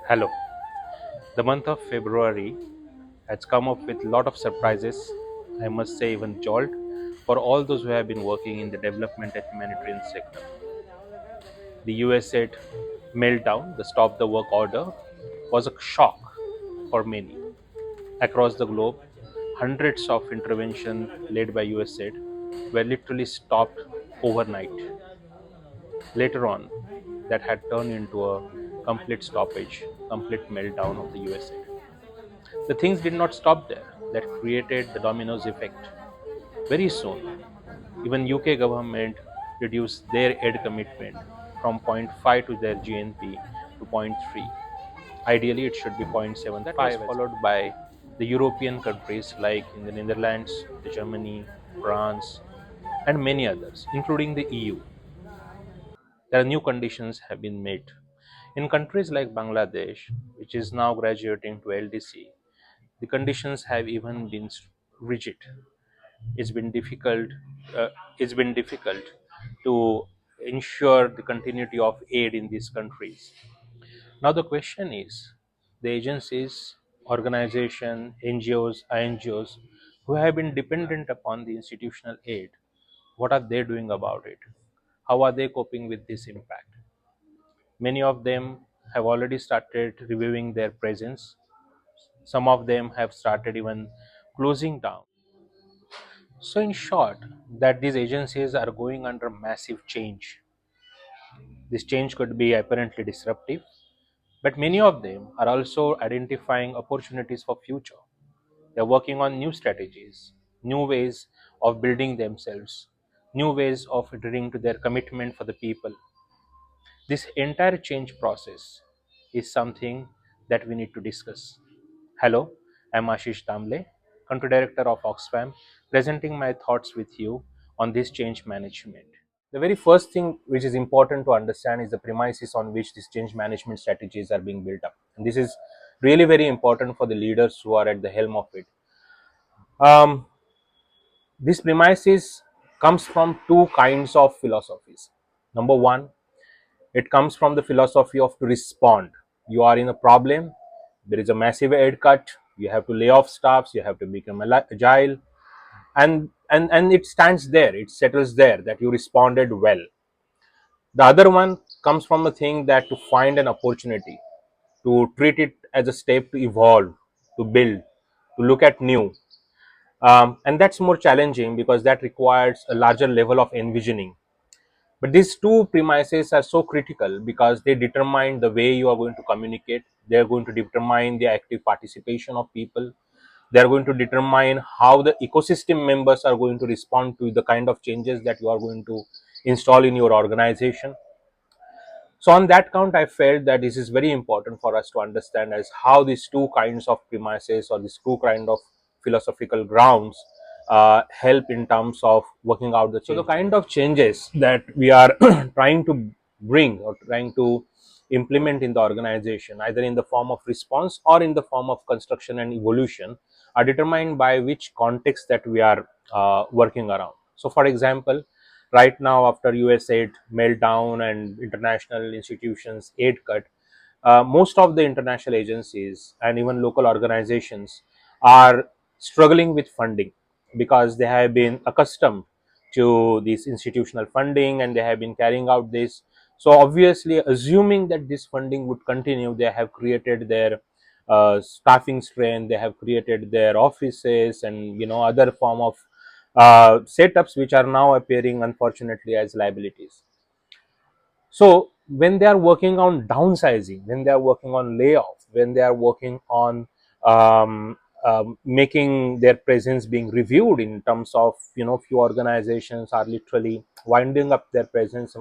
Hello. The month of February has come up with a lot of surprises, I must say even jolt, for all those who have been working in the development and humanitarian sector. The USA meltdown, the stop the work order, was a shock for many. Across the globe, hundreds of interventions led by USA were literally stopped overnight. Later on, that had turned into a complete stoppage, complete meltdown of the USA. The things did not stop there. That created the dominoes effect. Very soon, even UK government reduced their aid commitment from zero point 0.5 to their GNP to zero point 0.3. Ideally, it should be 0.75. That was followed by the European countries like in the Netherlands, the Germany, France, and many others, including the EU. There are new conditions have been made. In countries like Bangladesh, which is now graduating to LDC, the conditions have even been rigid. It's been difficult. Uh, it's been difficult to ensure the continuity of aid in these countries. Now the question is, the agencies, organization, NGOs, INGOs who have been dependent upon the institutional aid, what are they doing about it? How are they coping with this impact? Many of them have already started reviewing their presence. Some of them have started even closing down. So, in short, that these agencies are going under massive change. This change could be apparently disruptive, but many of them are also identifying opportunities for future. They're working on new strategies, new ways of building themselves, new ways of adhering to their commitment for the people. This entire change process is something that we need to discuss. Hello, I'm Ashish Damle, Country Director of Oxfam, presenting my thoughts with you on this change management. The very first thing which is important to understand is the premises on which these change management strategies are being built up. And this is really very important for the leaders who are at the helm of it. Um, this premises comes from two kinds of philosophies. Number one, it comes from the philosophy of to respond. You are in a problem, there is a massive aid cut, you have to lay off staffs, you have to become agile, and it stands there, it settles there that you responded well. The other one comes from a thing that to find an opportunity, to treat it as a step to evolve, to build, to look at new. And that's more challenging because that requires a larger level of envisioning. But these two premises are so critical because they determine the way you are going to communicate. They are going to determine the active participation of people. They are going to determine how the ecosystem members are going to respond to the kind of changes that you are going to install in your organization. So on that count, I felt that this is very important for us to understand as how these two kinds of premises or these two kind of philosophical grounds help in terms of working out the change. So the kind of changes that we are trying to bring or trying to implement in the organization, either in the form of response or in the form of construction and evolution, are determined by which context that we are working around. So for example, right now after US aid meltdown and international institutions aid cut, most of the international agencies and even local organizations are struggling with funding because they have been accustomed to this institutional funding and they have been carrying out this. So obviously, assuming that this funding would continue, they have created their staffing strength, they have created their offices and other form of setups which are now appearing unfortunately as liabilities. So when they are working on downsizing, when they are working on layoff, when they are working on making their presence being reviewed in terms of few organizations are literally winding up their presence.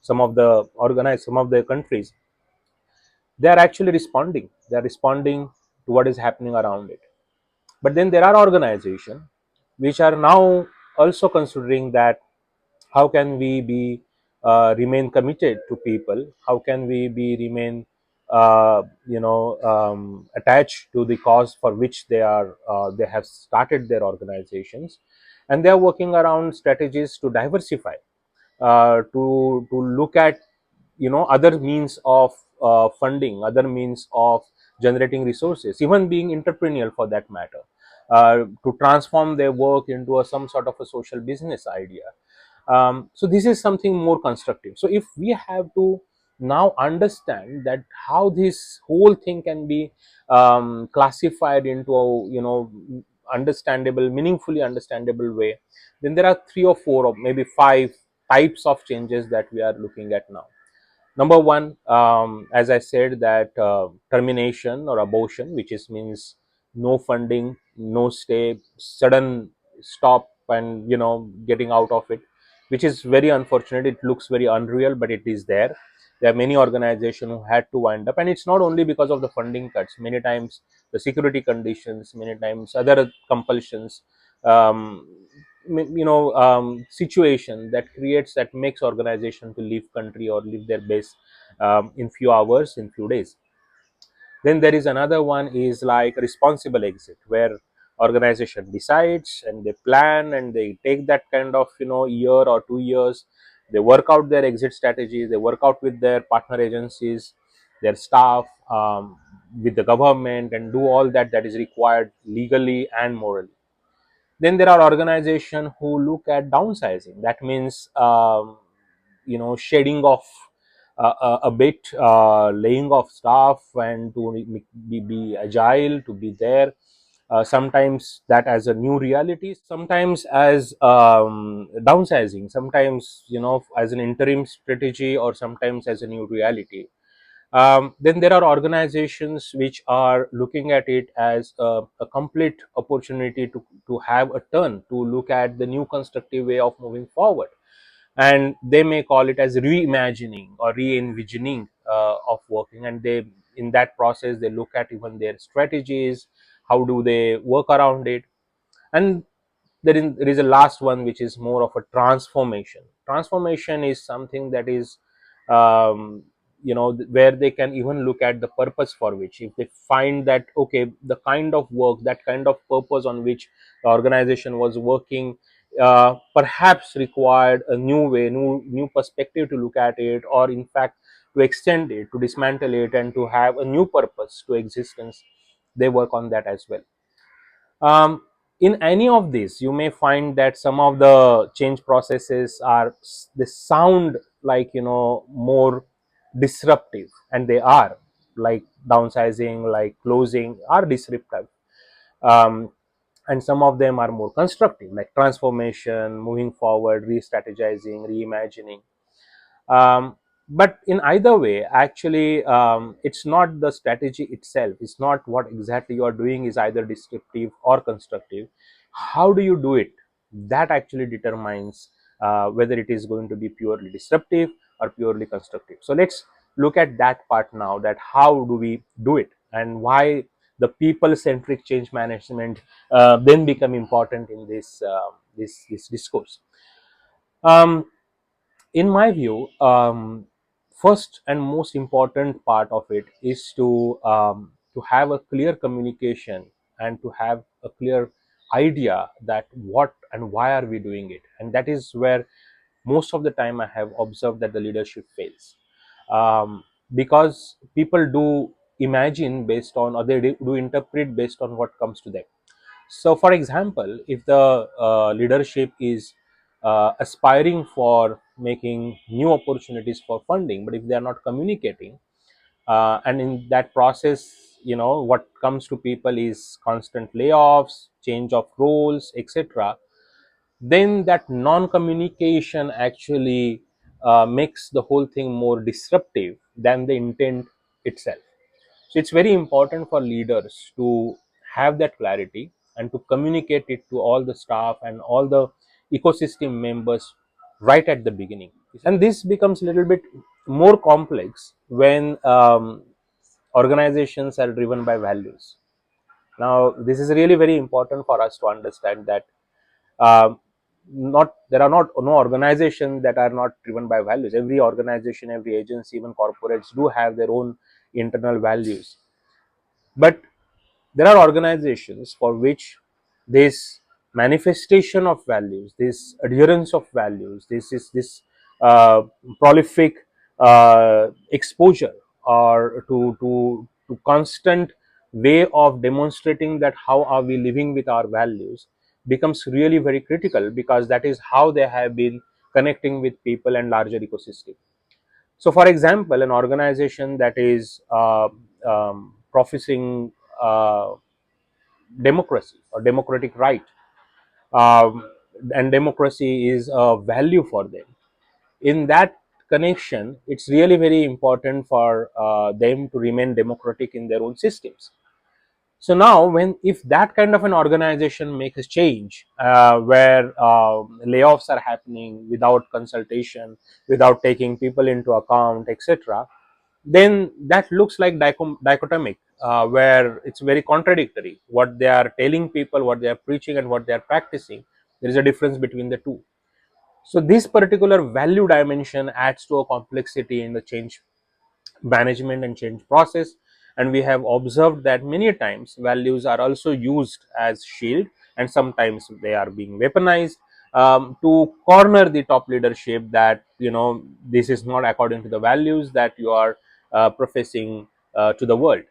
Some of the some of the countries, they are actually responding. They are responding to what is happening around it. But then there are organizations which are now also considering that how can we be remain committed to people, how can we be remain attached to the cause for which they have started their organizations, and they are working around strategies to diversify, to look at other means of funding, other means of generating resources, even being entrepreneurial for that matter, to transform their work into some sort of a social business idea. So this is something more constructive. So if we have to now understand that how this whole thing can be classified into a, understandable, meaningfully understandable way, then there are three or four or maybe five types of changes that we are looking at now. Number one, as I said, that termination or abortion, which is means no funding, no stay, sudden stop, and getting out of it, which is very unfortunate. It looks very unreal, but it is there. There are many organizations who had to wind up, and it's not only because of the funding cuts. Many times the security conditions, many times other compulsions, um, situation that creates, that makes organization to leave country or leave their base in few hours, in few days. Then there is another one is like responsible exit, where organization decides and they plan and they take that kind of year or 2 years. They work out their exit strategies, they work out with their partner agencies, their staff, with the government, and do all that that is required legally and morally. Then there are organizations who look at downsizing. That means shedding off a bit, laying off staff, and to be agile, to be there. Sometimes that as a new reality, sometimes as downsizing, sometimes as an interim strategy, or sometimes as a new reality. Then there are organizations which are looking at it as a complete opportunity to have a turn, to look at the new constructive way of moving forward. And they may call it as reimagining or re-envisioning of working. And they, in that process, they look at even their strategies, how do they work around it. And there is a last one, which is more of a transformation. Transformation is something that is, where they can even look at the purpose for which, if they find that okay, the kind of work, that kind of purpose on which the organization was working, perhaps required a new way, new perspective to look at it, or in fact to extend it, to dismantle it, and to have a new purpose to existence, they work on that as well. In any of these, you may find that some of the change processes are, they sound like more disruptive, and they are, like downsizing, like closing, are disruptive. um, and some of them are more constructive, like transformation, moving forward, re-strategizing, reimagining. um, but in either way, actually, it's not the strategy itself, it's not what exactly you are doing is either descriptive or constructive. How do you do it, that actually determines whether it is going to be purely disruptive or purely constructive. So let's look at that part now, that how do we do it, and why the people centric change management then become important in this discourse. um, in my view, first and most important part of it is to have a clear communication, and to have a clear idea that what and why are we doing it. And that is where most of the time I have observed that the leadership fails, because people do imagine based on, or they do interpret based on what comes to them. So, for example, if the leadership is aspiring for making new opportunities for funding, but if they are not communicating, and in that process, what comes to people is constant layoffs, change of roles, etc., then that non-communication actually makes the whole thing more disruptive than the intent itself. So it's very important for leaders to have that clarity and to communicate it to all the staff and all the ecosystem members right at the beginning. And this becomes a little bit more complex when organizations are driven by values. Now, this is really very important for us to understand that um, not there are not no organizations that are not driven by values. Every organization, every agency, even corporates do have their own internal values. But there are organizations for which this manifestation of values, this adherence of values, this is this uh, prolific exposure or to constant way of demonstrating that how are we living with our values becomes really very critical, because that is how they have been connecting with people and larger ecosystem. So for example, an organization that is professing uh, democracy or democratic right, um, and democracy is a value for them, in that connection it's really very important for them to remain democratic in their own systems. So now when if that kind of an organization makes a change, where layoffs are happening without consultation, without taking people into account, etc., then that looks like dichotomic, where it's very contradictory what they are telling people, what they are preaching, and what they are practicing. There is a difference between the two. So this particular value dimension adds to a complexity in the change management and change process. And we have observed that many times values are also used as shield, and sometimes they are being weaponized to corner the top leadership, that this is not according to the values that you are professing to the world.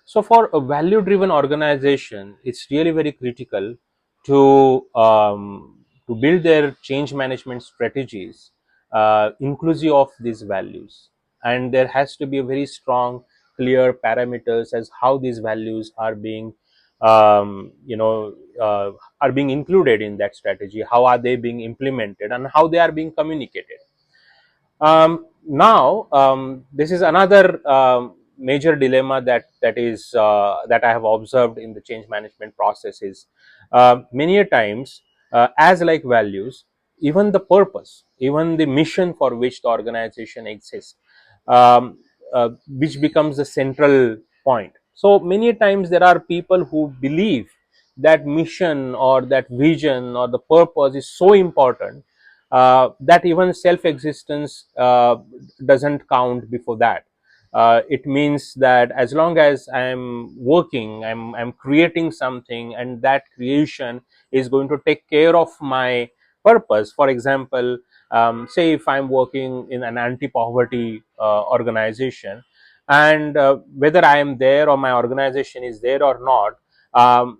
So for a value driven organization, it's really very critical to build their change management strategies inclusive of these values. And there has to be a very strong, clear parameters as how these values are being um, you know are being included in that strategy, how are they being implemented, and how they are being communicated. Now, this is another major dilemma that I have observed in the change management process is many a times, as like values, even the purpose, even the mission for which the organization exists, um, which becomes the central point. So many times there are people who believe that mission or that vision or the purpose is so important that even self existence doesn't count before that. It means that as long as I'm working, I'm creating something, and that creation is going to take care of my purpose. For example, say if I'm working in an anti-poverty organization, and whether I am there or my organization is there or not,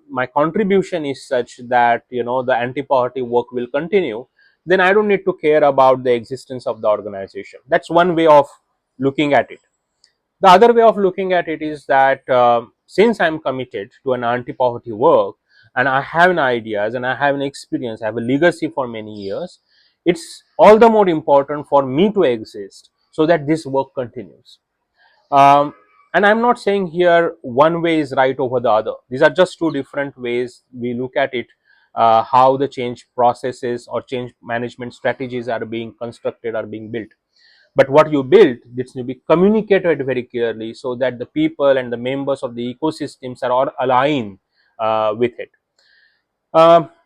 my contribution is such that the anti-poverty work will continue, then I don't need to care about the existence of the organization. That's one way of looking at it. The other way of looking at it is that since I'm committed to an anti-poverty work, and I have an ideas and I have an experience, I have a legacy for many years, it's all the more important for me to exist so that this work continues. um, and I'm not saying here one way is right over the other. These are just two different ways we look at it, how the change processes or change management strategies are being constructed, are being built. But what you build needs to be communicated very clearly so that the people and the members of the ecosystems are all aligned with it.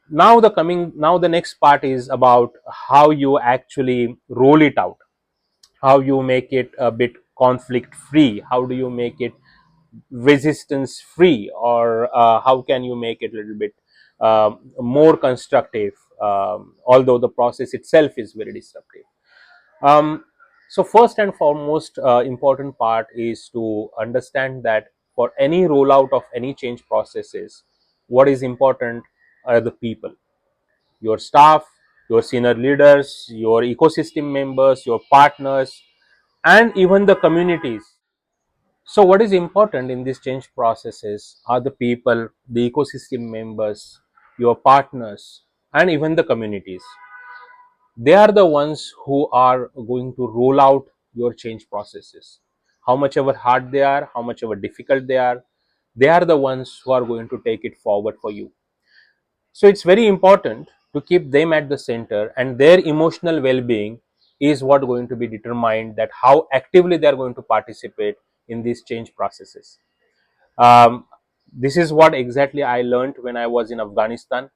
Now the next part is about how you actually roll it out, how you make it a bit conflict free, how do you make it resistance free, or how can you make it a little bit more constructive, although the process itself is very disruptive. um, so first and foremost, important part is to understand that for any rollout of any change processes, what is important are the people, your staff, your senior leaders, your ecosystem members, your partners, and even the communities. So what is important in these change processes are the people, the ecosystem members, your partners, and even the communities. They are the ones who are going to roll out your change processes. How much ever hard they are, how much ever difficult they are the ones who are going to take it forward for you. So it's very important to keep them at the center, and their emotional well-being is what going to be determined that how actively they are going to participate in these change processes. um, this is what exactly I learned when I was in Afghanistan.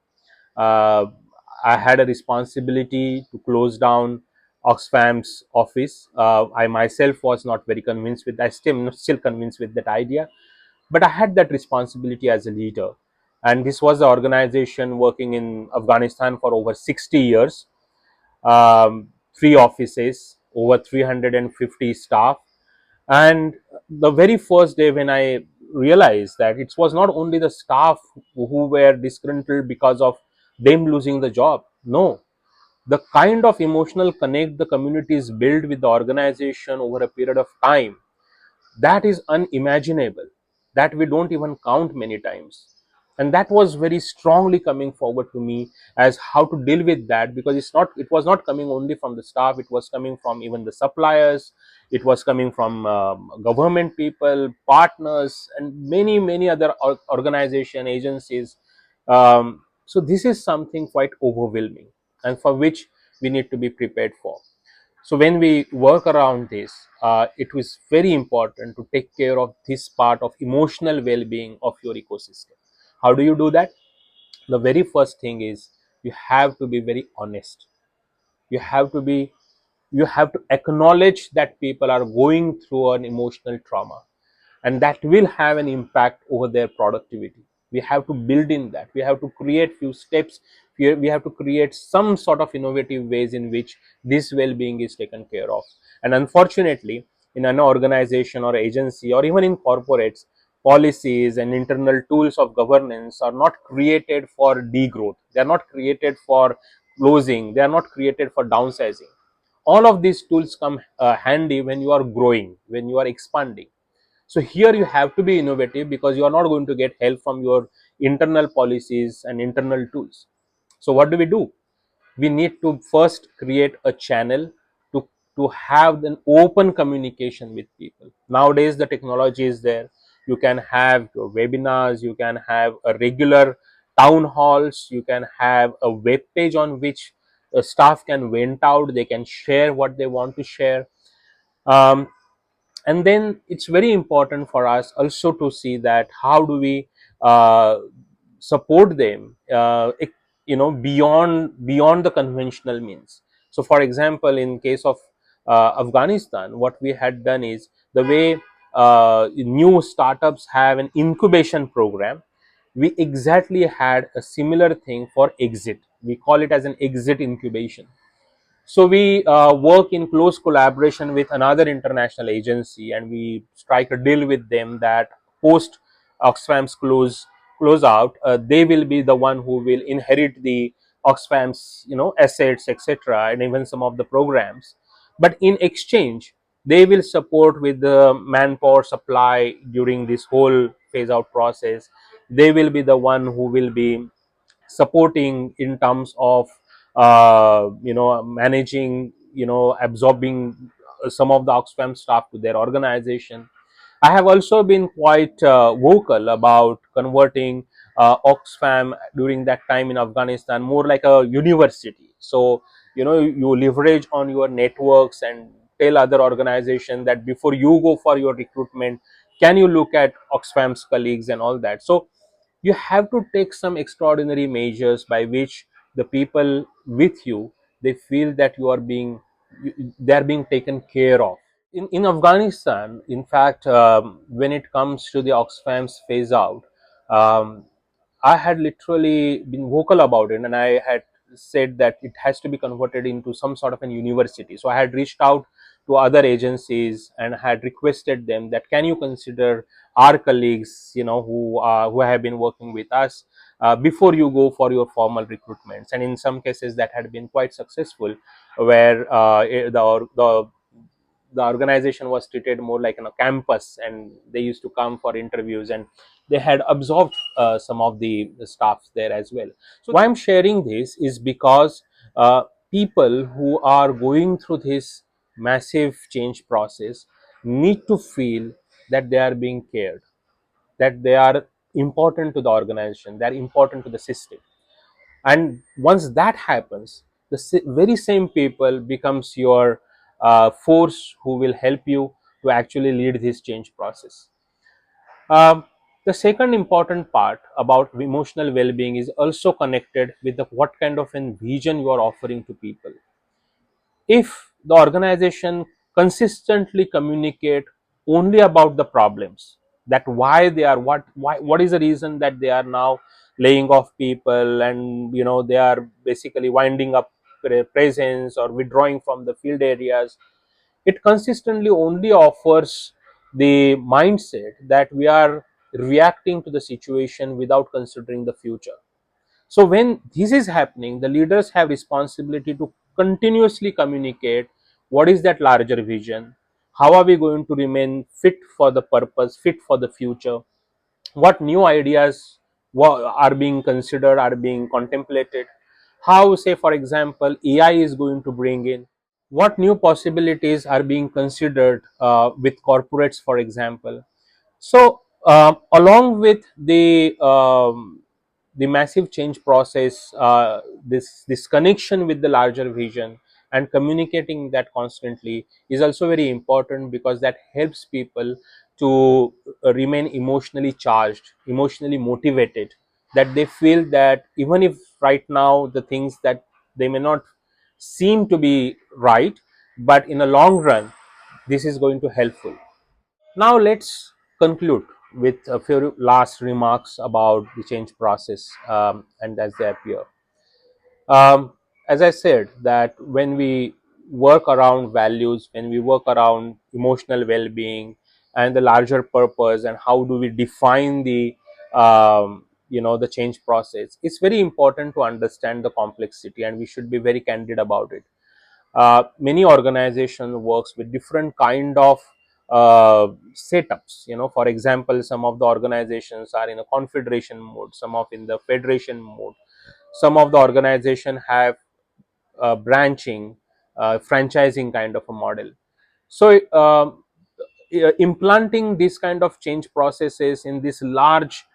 uh, I had a responsibility to close down Oxfam's office. I myself was not very convinced with, I still not still convinced with that idea, but I had that responsibility as a leader. And this was the organization working in Afghanistan for over 60 years, three offices, over 350 staff, And the very first day when I realized that it was not only the staff who were disgruntled because of them losing the job, no, the kind of emotional connect the communities build with the organization over a period of time, that is unimaginable, that we don't even count many times. And that was very strongly coming forward to me as how to deal with that, because it was not coming only from the staff, it was coming from even the suppliers, it was coming from government people, partners, and many other organization agencies. So this is something quite overwhelming, and for which we need to be prepared for. So when we work around this, it was very important to take care of this part of emotional well-being of your ecosystem. How do you do that? The very first thing is you have to be very honest. You have to be, you have to acknowledge that people are going through an emotional trauma, and that will have an impact over their productivity. We have to build in that, we have to create few steps, we have to create some sort of innovative ways in which this well-being is taken care of. And unfortunately, in an organization or agency or even in corporates, policies and internal tools of governance are not created for degrowth, they are not created for closing, they are not created for downsizing. All of these tools come handy when you are growing, when you are expanding. So here you have to be innovative, because you are not going to get help from your internal policies and internal tools. So what do? We need to first create a channel to have an open communication with people. Nowadays the technology is there. You can have your webinars, you can have a regular town halls, you can have a web page on which staff can vent out, they can share what they want to share. um, and then it's very important for us also to see that how do we support them, beyond the conventional means. So for example, in case of Afghanistan, what we had done is the way new startups have an incubation program, we exactly had a similar thing for exit. We call it as an exit incubation. So we work in close collaboration with another international agency, and we strike a deal with them that post Oxfam's close out, they will be the one who will inherit the Oxfam's assets, etc., and even some of the programs. But in exchange, they will support with the manpower supply during this whole phase out process. They will be the one who will be supporting in terms of managing, absorbing some of the Oxfam staff to their organization. I have also been quite vocal about converting Oxfam during that time in Afghanistan more like a university. So, you leverage on your networks and tell other organizations that before you go for your recruitment, can you look at Oxfam's colleagues and all that. So, you have to take some extraordinary measures by which the people with you, they feel that they are being taken care of. In Afghanistan, in fact, when it comes to the Oxfam's phase out, um, I had literally been vocal about it, and I had said that it has to be converted into some sort of an university. So I had reached out to other agencies and had requested them that can you consider our colleagues, who have been working with us, before you go for your formal recruitments. And in some cases that had been quite successful, where the organization was treated more like a campus, and they used to come for interviews, and they had absorbed some of the staffs there as well. So why I'm sharing this is because people who are going through this massive change process need to feel that they are being cared, that they are important to the organization, they are important to the system. And once that happens, the very same people becomes your force who will help you to actually lead this change process. um, the second important part about emotional well-being is also connected with what kind of a vision you are offering to people. If the organization consistently communicate only about the problems, that why they are what is the reason that they are now laying off people, and they are basically winding up presence or withdrawing from the field areas, it consistently only offers the mindset that we are reacting to the situation without considering the future. So when this is happening, the leaders have responsibility to continuously communicate what is that larger vision, how are we going to remain fit for the purpose, fit for the future, what new ideas are being considered, are being contemplated, how, say for example, AI is going to bring in, what new possibilities are being considered with corporates, for example. So, along with the massive change process, this connection with the larger vision and communicating that constantly is also very important, because that helps people to remain emotionally charged, emotionally motivated, that they feel that even if right now the things that they may not seem to be right, but in a long run this is going to helpful. Now let's conclude with a few last remarks about the change process, and as they appear. Um, as I said, that when we work around values, when we work around emotional well-being and the larger purpose, and how do we define the the change process, it's very important to understand the complexity, and we should be very candid about it. Many organization works with different kind of setups. For example, some of the organizations are in a confederation mode, some of in the federation mode, some of the organization have branching, franchising kind of a model. So implanting this kind of change processes in this large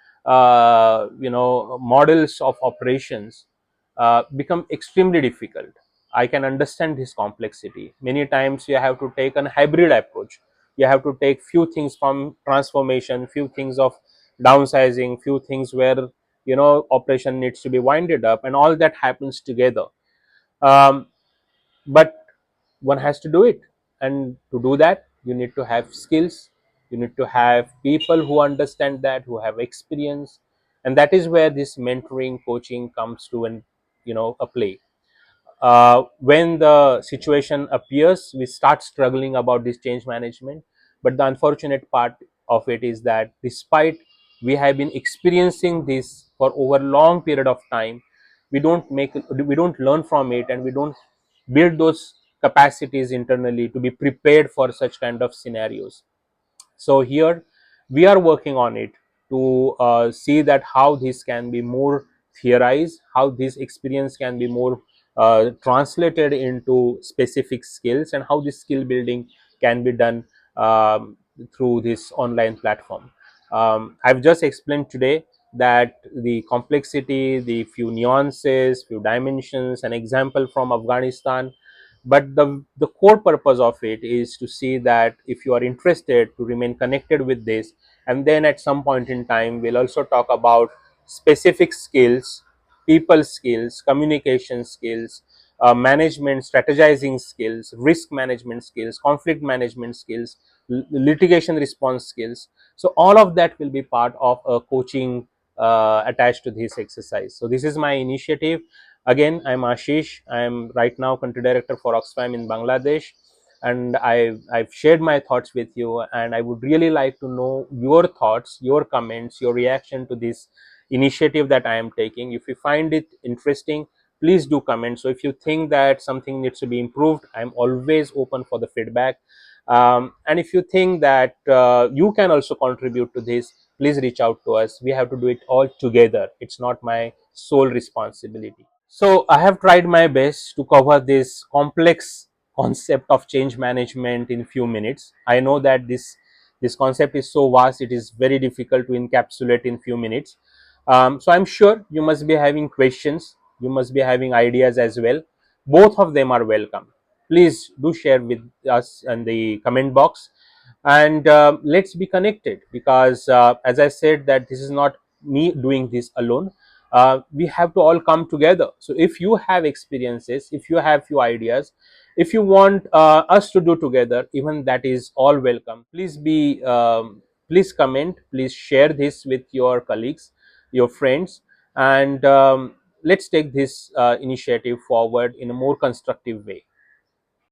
models of operations become extremely difficult. I can understand this complexity. Many times you have to take an hybrid approach. You have to take few things from transformation, few things of downsizing, few things where operation needs to be winded up, and all that happens together. Um, but one has to do it, and to do that you need to have skills, you need to have people who understand that, who have experience, and that is where this mentoring coaching comes to an a play. When the situation appears, we start struggling about this change management. But the unfortunate part of it is that despite we have been experiencing this for over long period of time, we don't learn from it, and we don't build those capacities internally to be prepared for such kind of scenarios. So here we are working on it to see that how this can be more theorized, how this experience can be more translated into specific skills, and how this skill building can be done through this online platform. I've just explained today that the complexity, the few nuances, few dimensions, an example from Afghanistan, but the core purpose of it is to see that if you are interested to remain connected with this, and then at some point in time we'll also talk about specific skills, people skills, communication skills, management strategizing skills, risk management skills, conflict management skills, litigation response skills. So all of that will be part of a coaching attached to this exercise. So this is my initiative. Again, I'm Ashish. I'm right now country director for Oxfam in Bangladesh, and I've shared my thoughts with you. And I would really like to know your thoughts, your comments, your reaction to this initiative that I am taking. If you find it interesting, please do comment. So if you think that something needs to be improved, I'm always open for the feedback. And if you think that you can also contribute to this, please reach out to us. We have to do it all together. It's not my sole responsibility. So I have tried my best to cover this complex concept of change management in few minutes. I know that this concept is so vast, it is very difficult to encapsulate in few minutes. So I'm sure you must be having questions, you must be having ideas as well. Both of them are welcome. Please do share with us in the comment box, and let's be connected, because as I said, that this is not me doing this alone. We have to all come together. So if you have experiences, if you have few ideas, if you want us to do together, even that is all welcome. Please comment, please share this with your colleagues, your friends, and let's take this initiative forward in a more constructive way.